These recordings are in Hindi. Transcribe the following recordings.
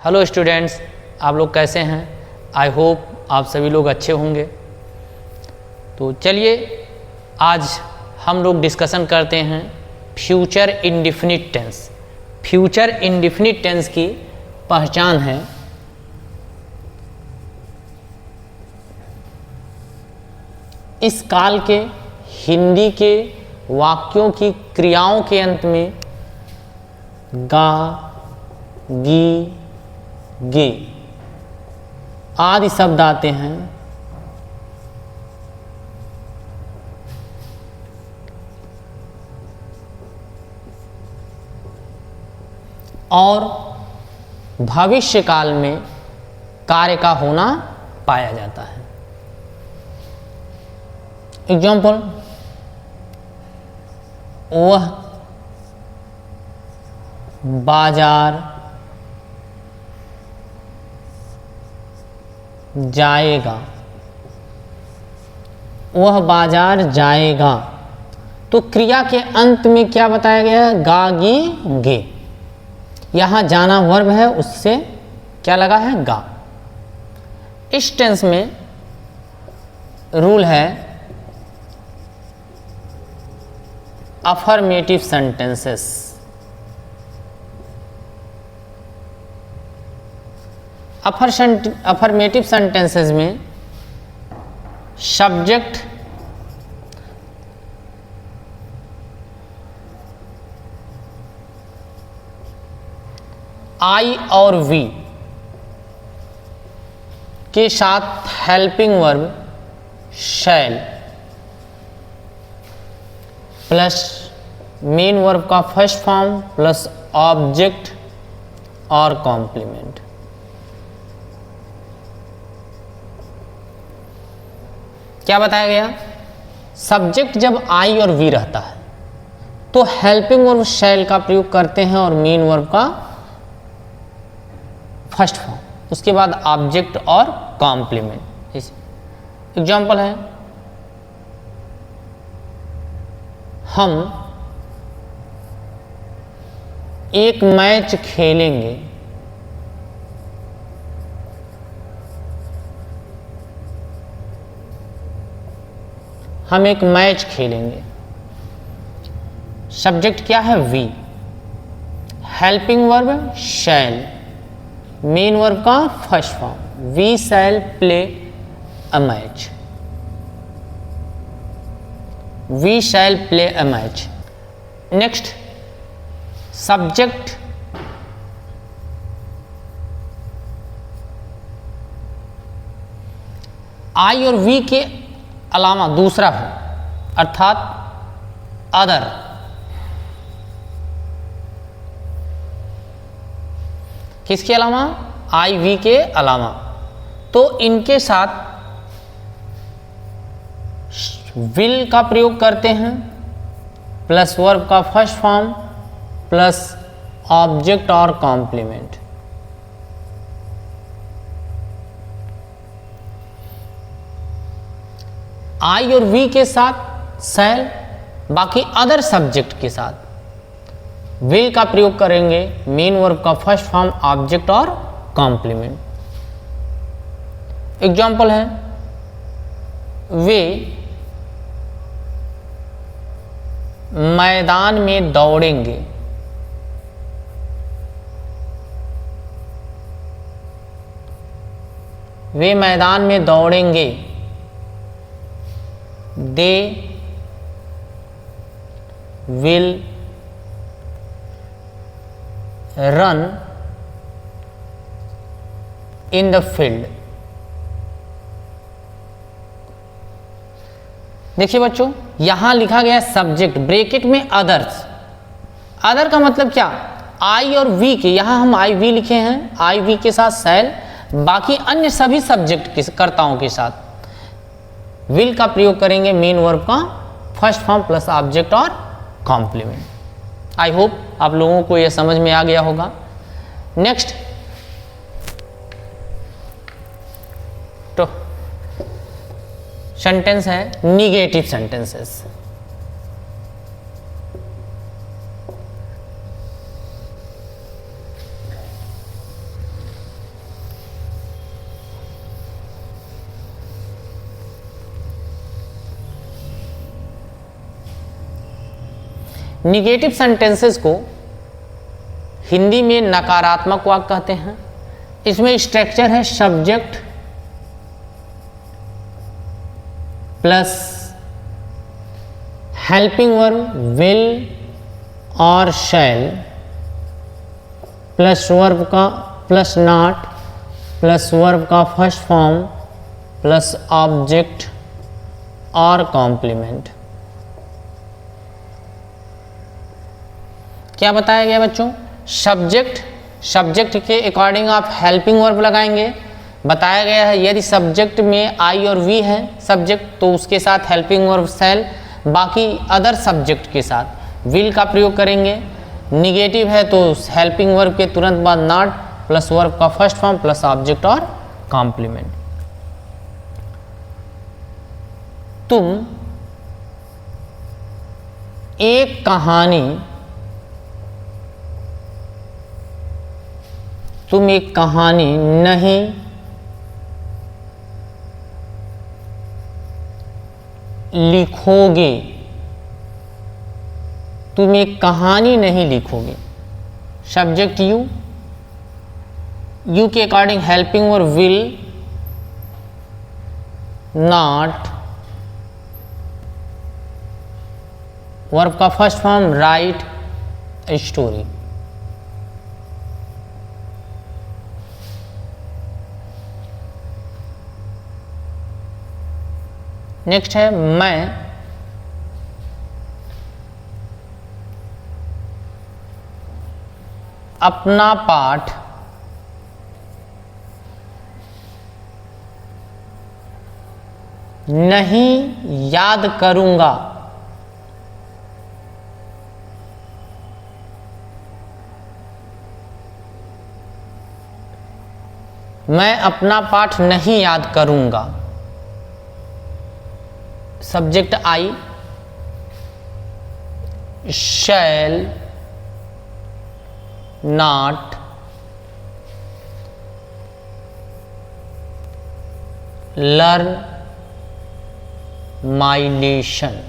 हेलो स्टूडेंट्स, आप लोग कैसे हैं? आई होप आप सभी लोग अच्छे होंगे। तो चलिए आज हम लोग डिस्कशन करते हैं future indefinite tense. Future indefinite tense की पहचान है इस काल के हिंदी के वाक्यों की क्रियाओं के अंत में गा, गी, गे आदि शब्द आते हैं और भविष्य काल में कार्य का होना पाया जाता है। एग्जाम्पल, वह बाजार जाएगा, वह बाजार जाएगा। तो क्रिया के अंत में क्या बताया गया है? गा, गी, गे। यहां जाना वर्ब है, उससे क्या लगा है? गा। इस टेंस में रूल है अफर्मेटिव सेंटेंसेस। अफर्मेटिव सेंटेंसेस में सब्जेक्ट आई और वी के साथ हेल्पिंग वर्ब शैल प्लस मेन वर्ब का फर्स्ट फॉर्म प्लस ऑब्जेक्ट और कॉम्प्लीमेंट। क्या बताया गया? सब्जेक्ट जब आई और वी रहता है तो हेल्पिंग वर्ब शैल का प्रयोग करते हैं और मेन वर्ब का फर्स्ट फॉर्म, उसके बाद ऑब्जेक्ट और कॉम्प्लीमेंट। एग्जाम्पल है, हम एक मैच खेलेंगे, हम एक मैच खेलेंगे। सब्जेक्ट क्या है? We, helping verb shall, main verb का first form, we shall play a match, we shall play a match. Next, subject I और वी के अलावा दूसरा हो, अर्थात अदर। किसके अलावा? आई वी के अलावा। तो इनके साथ विल का प्रयोग करते हैं प्लस वर्ब का फर्स्ट फॉर्म प्लस ऑब्जेक्ट और कॉम्प्लीमेंट। आई और वी के साथ शैल, बाकी अदर सब्जेक्ट के साथ विल का प्रयोग करेंगे, मेन वर्ब का फर्स्ट फॉर्म, ऑब्जेक्ट और कॉम्प्लीमेंट। एग्जाम्पल है, वे मैदान में दौड़ेंगे, वे मैदान में दौड़ेंगे। They will run in the field. देखिए बच्चों, यहां लिखा गया सब्जेक्ट ब्रैकेट में अदर्स। अदर का मतलब क्या? आई और वी के, यहां हम आई वी लिखे हैं, आई वी के साथ शैल, बाकी अन्य सभी सब्जेक्ट के कर्ताओं के साथ विल का प्रयोग करेंगे, मेन वर्ब का फर्स्ट फॉर्म प्लस ऑब्जेक्ट और कॉम्प्लीमेंट। आई होप आप लोगों को यह समझ में आ गया होगा। नेक्स्ट, तो सेंटेंस है निगेटिव सेंटेंसेस। निगेटिव सेंटेंसेस को हिंदी में नकारात्मक वाक्य कहते हैं। इसमें स्ट्रक्चर है subject plus helping verb will और शैल प्लस वर्ब का प्लस नॉट प्लस वर्ब का फर्स्ट फॉर्म प्लस ऑब्जेक्ट और कॉम्प्लीमेंट। क्या बताया गया बच्चों? सब्जेक्ट के अकॉर्डिंग आप हेल्पिंग वर्ब लगाएंगे। बताया गया है यदि सब्जेक्ट में आई और वी है सब्जेक्ट तो उसके साथ हेल्पिंग वर्ब शैल, बाकी अदर सब्जेक्ट के साथ विल का प्रयोग करेंगे। निगेटिव है तो हेल्पिंग वर्ब के तुरंत बाद नॉट प्लस वर्ब का फर्स्ट फॉर्म प्लस ऑब्जेक्ट और कॉम्प्लीमेंट। तुम एक कहानी नहीं लिखोगे। तुम एक कहानी नहीं लिखोगे। सब्जेक्ट यू के according helping verb will not, verb का first form write story. Next है मैं अपना पाठ नहीं याद करूंगा। मैं अपना पाठ नहीं याद करूंगा। Subject I, shall not, learn my lesson.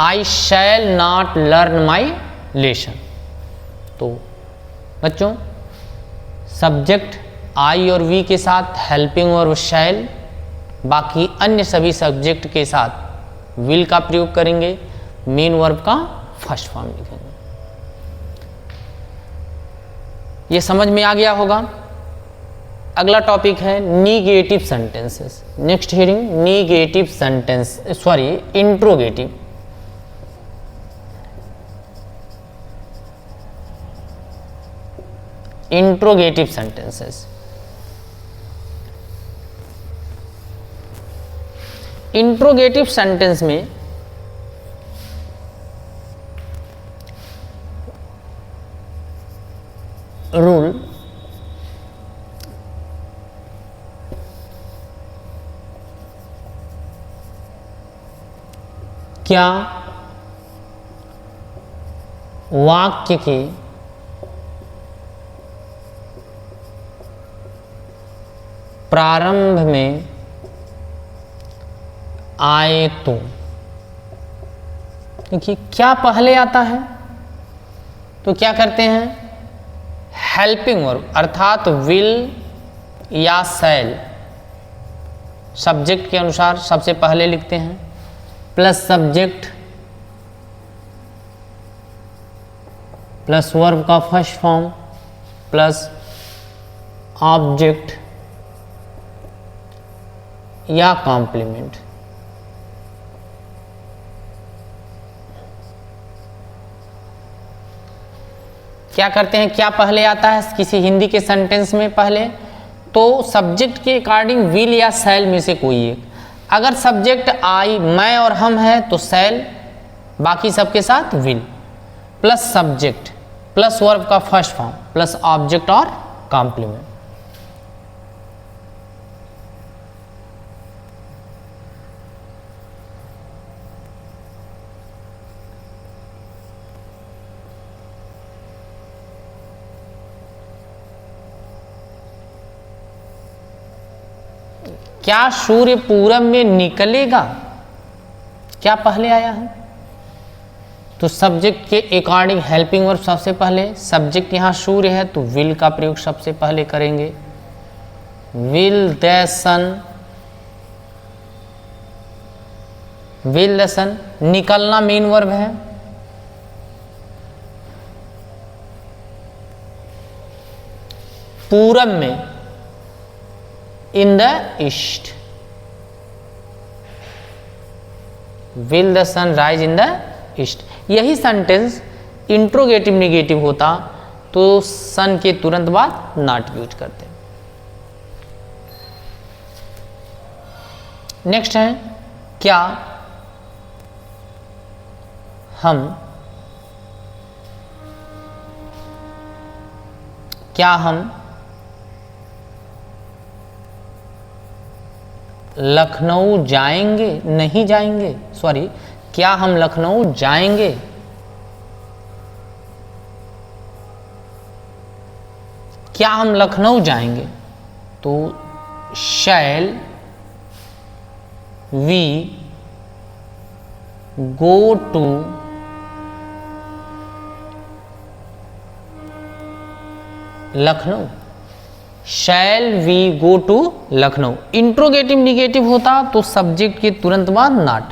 I shall not learn my lesson. तो बच्चों सब्जेक्ट आई और वी के साथ हेल्पिंग और शैल, बाकी अन्य सभी सब्जेक्ट के साथ विल का प्रयोग करेंगे। मेन वर्ब का फर्स्ट फॉर्म लिखेंगे। ये समझ में आ गया होगा। अगला टॉपिक है negative sentences. Next heading negative sentence, sorry interrogative. Interrogative sentences. Interrogative sentence में रूल क्या वाक्य के प्रारंभ में आए तो, देखिए क्या पहले आता है तो क्या करते हैं, हेल्पिंग वर्ब अर्थात विल या शैल सब्जेक्ट के अनुसार सबसे पहले लिखते हैं, प्लस सब्जेक्ट प्लस वर्ब का फर्स्ट फॉर्म प्लस ऑब्जेक्ट या कॉम्प्लीमेंट। क्या करते हैं, क्या पहले आता है किसी हिंदी के सेंटेंस में पहले, तो सब्जेक्ट के अकॉर्डिंग विल या शैल में से कोई एक। अगर सब्जेक्ट आई, मैं और हम है तो शैल, बाकी सबके साथ will, plus subject plus verb का फर्स्ट फॉर्म प्लस ऑब्जेक्ट और कॉम्प्लीमेंट। क्या सूर्य पूरब में निकलेगा, क्या पहले आया है, तो सब्जेक्ट के अकॉर्डिंग हेल्पिंग वर्ब सबसे पहले, सब्जेक्ट यहाँ सूर्य है तो विल का प्रयोग सबसे पहले करेंगे। Will the sun, will the sun. निकलना मेन वर्ब है, पूरब में, in the east, will the sun rise in the east. यही सेंटेंस इंट्रोगेटिव निगेटिव होता तो सन के तुरंत बाद नॉट यूज करते। नेक्स्ट है क्या हम लखनऊ जाएंगे, नहीं जाएंगे, सॉरी, क्या हम लखनऊ जाएंगे? क्या हम लखनऊ जाएंगे? तो shall we go to Lucknow, shall we go to Lucknow. Interrogative negative होता तो सब्जेक्ट के तुरंत बाद नॉट,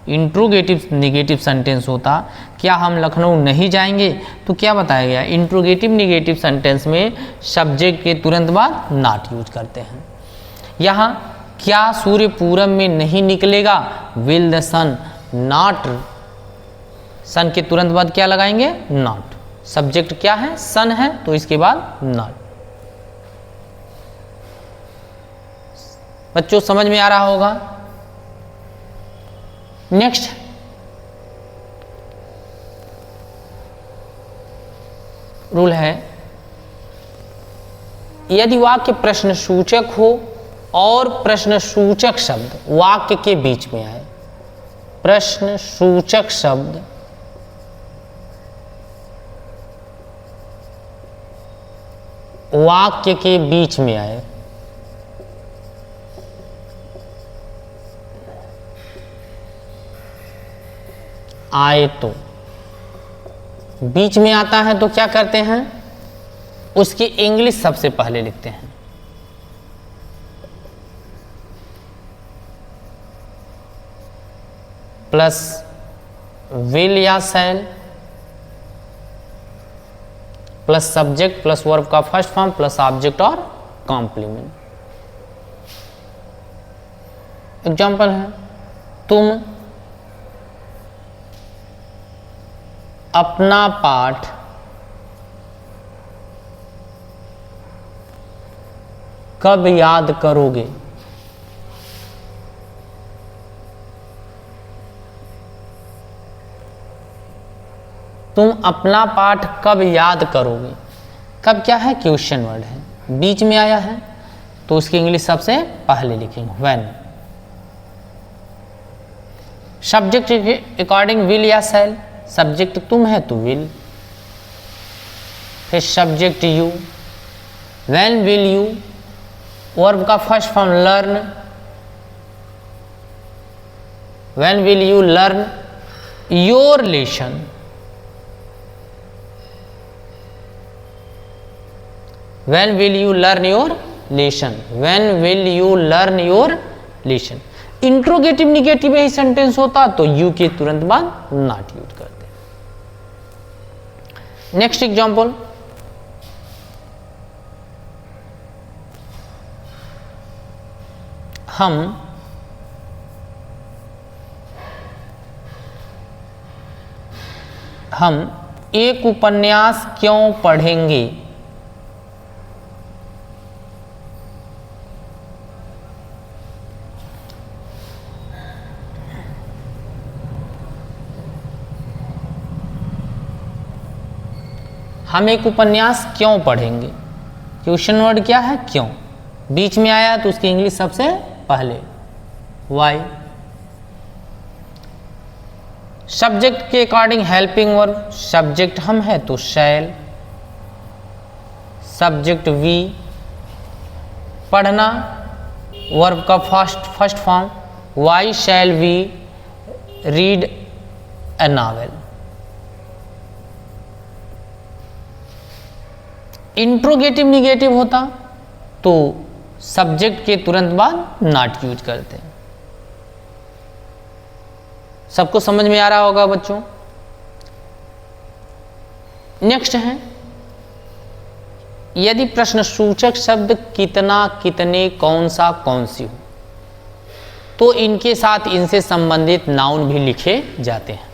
इंट्रोगेटिव निगेटिव सेंटेंस होता क्या हम लखनऊ नहीं जाएंगे, तो क्या बताया गया, इंट्रोगेटिव निगेटिव सेंटेंस में सब्जेक्ट के तुरंत बाद नॉट यूज करते हैं। यहाँ क्या सूर्य पूरब में नहीं निकलेगा, विल द सन नॉट, सन के तुरंत बाद क्या लगाएंगे, नॉट। सब्जेक्ट क्या है, सन है, तो इसके बाद नॉट। बच्चों समझ में आ रहा होगा। नेक्स्ट, रूल है यदि वाक्य प्रश्न सूचक हो और प्रश्न सूचक शब्द वाक्य के बीच में आए, प्रश्न सूचक शब्द वाक्य के बीच में आए, आए तो बीच में आता है तो क्या करते हैं, उसकी इंग्लिश सबसे पहले लिखते हैं। प्लस विल या शैल प्लस सब्जेक्ट प्लस वर्ब का फर्स्ट फॉर्म प्लस ऑब्जेक्ट और कॉम्प्लीमेंट। एग्जाम्पल है, तुम अपना पाठ कब याद करोगे? तुम अपना पाठ कब याद करोगे? कब क्या है, क्वेश्चन वर्ड है, बीच में आया है तो उसकी इंग्लिश सबसे पहले लिखेंगे व्हेन। सब्जेक्ट के अकॉर्डिंग विल या शैल, सब्जेक्ट तुम है तो विल, फिर subject you, when will you, verb का first form learn, when will you learn your lesson, when will you learn your lesson, when will you learn your lesson. Interrogative negative यही सेंटेंस होता तो यू के तुरंत बाद नॉट यूज करते। नेक्स्ट एग्जांपल, हम एक उपन्यास क्यों पढ़ेंगे? हम एक उपन्यास क्यों पढ़ेंगे, क्वेश्चन वर्ड क्या है, क्यों, बीच में आया तो उसकी इंग्लिश सबसे पहले वाई। सब्जेक्ट के अकॉर्डिंग हेल्पिंग वर्ब, सब्जेक्ट हम है तो शैल, सब्जेक्ट वी, पढ़ना वर्ब का first form, why shall we read a novel, interrogative negative होता तो सब्जेक्ट के तुरंत बाद नॉट यूज करते हैं। सबको समझ में आ रहा होगा बच्चों। नेक्स्ट है, यदि प्रश्नसूचक शब्द कितना, कितने, कौन सा, कौन सी हो तो इनके साथ इनसे संबंधित नाउन भी लिखे जाते हैं।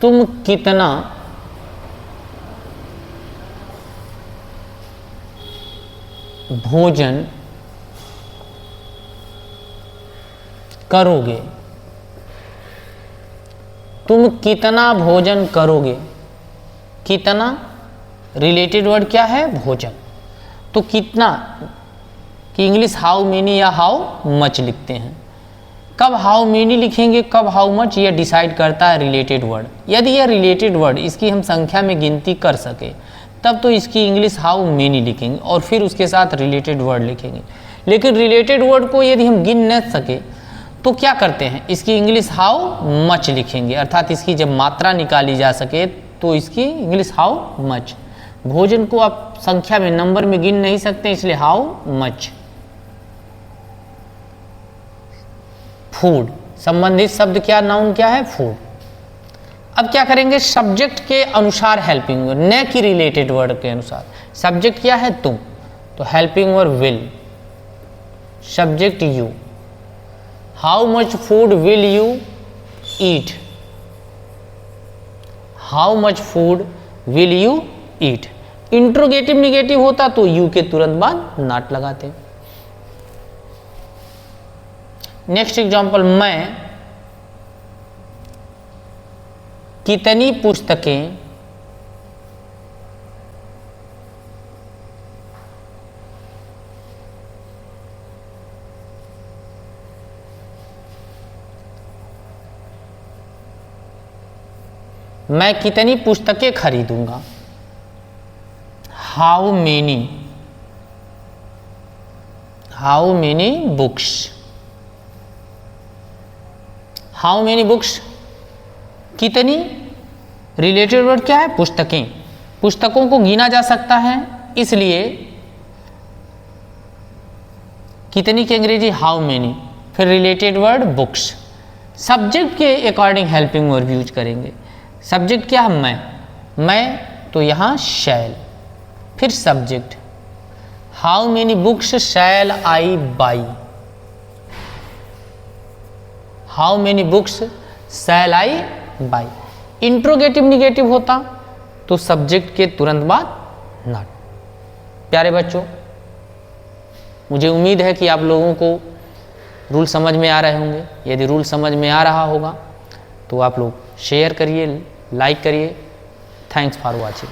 तुम कितना भोजन करोगे, तुम कितना भोजन करोगे। कितना रिलेटेड वर्ड क्या है, भोजन। तो कितना कि इंग्लिश हाउ मेनी या हाउ मच लिखते हैं। कब हाउ मेनी लिखेंगे, कब हाउ मच, यह डिसाइड करता है रिलेटेड वर्ड। यदि यह रिलेटेड वर्ड इसकी हम संख्या में गिनती कर सके तब तो इसकी इंग्लिश हाउ मेनी लिखेंगे और फिर उसके साथ रिलेटेड वर्ड लिखेंगे। लेकिन रिलेटेड वर्ड को यदि हम गिन न सके तो क्या करते हैं, इसकी इंग्लिश हाउ मच लिखेंगे, अर्थात इसकी जब मात्रा निकाली जा सके तो इसकी इंग्लिश हाउ मच। भोजन को आप संख्या में, नंबर में गिन नहीं सकते, इसलिए हाउ मच। फूड संबंधित शब्द क्या, नाउन क्या है, फूड। अब क्या करेंगे, सब्जेक्ट के अनुसार हेल्पिंग वर्ड, न कि रिलेटेड वर्ड के अनुसार। सब्जेक्ट क्या है, तुम, तो helping word will, subject you. How much food will you eat, how much food will you eat. Interrogative negative होता तो यू के तुरंत बाद नॉट लगाते। नेक्स्ट एग्जांपल, मैं कितनी पुस्तकें मैं कितनी पुस्तकें खरीदूंगा। How many books, how many books. कितनी रिलेटेड वर्ड क्या है, पुस्तकें। पुस्तकों को गिना जा सकता है, इसलिए कितनी की अंग्रेजी हाउ मेनी, फिर रिलेटेड वर्ड बुक्स। सब्जेक्ट के अकॉर्डिंग हेल्पिंग वर्ब यूज करेंगे। सब्जेक्ट क्या है, मैं तो यहाँ शैल, फिर subject how many books shall I buy, how many books shall I buy. Interrogative negative होता तो सब्जेक्ट के तुरंत बाद नॉट। प्यारे बच्चों, मुझे उम्मीद है कि आप लोगों को रूल समझ में आ रहे होंगे। यदि रूल समझ में आ रहा होगा तो आप लोग शेयर करिए, लाइक करिए। Thanks for watching.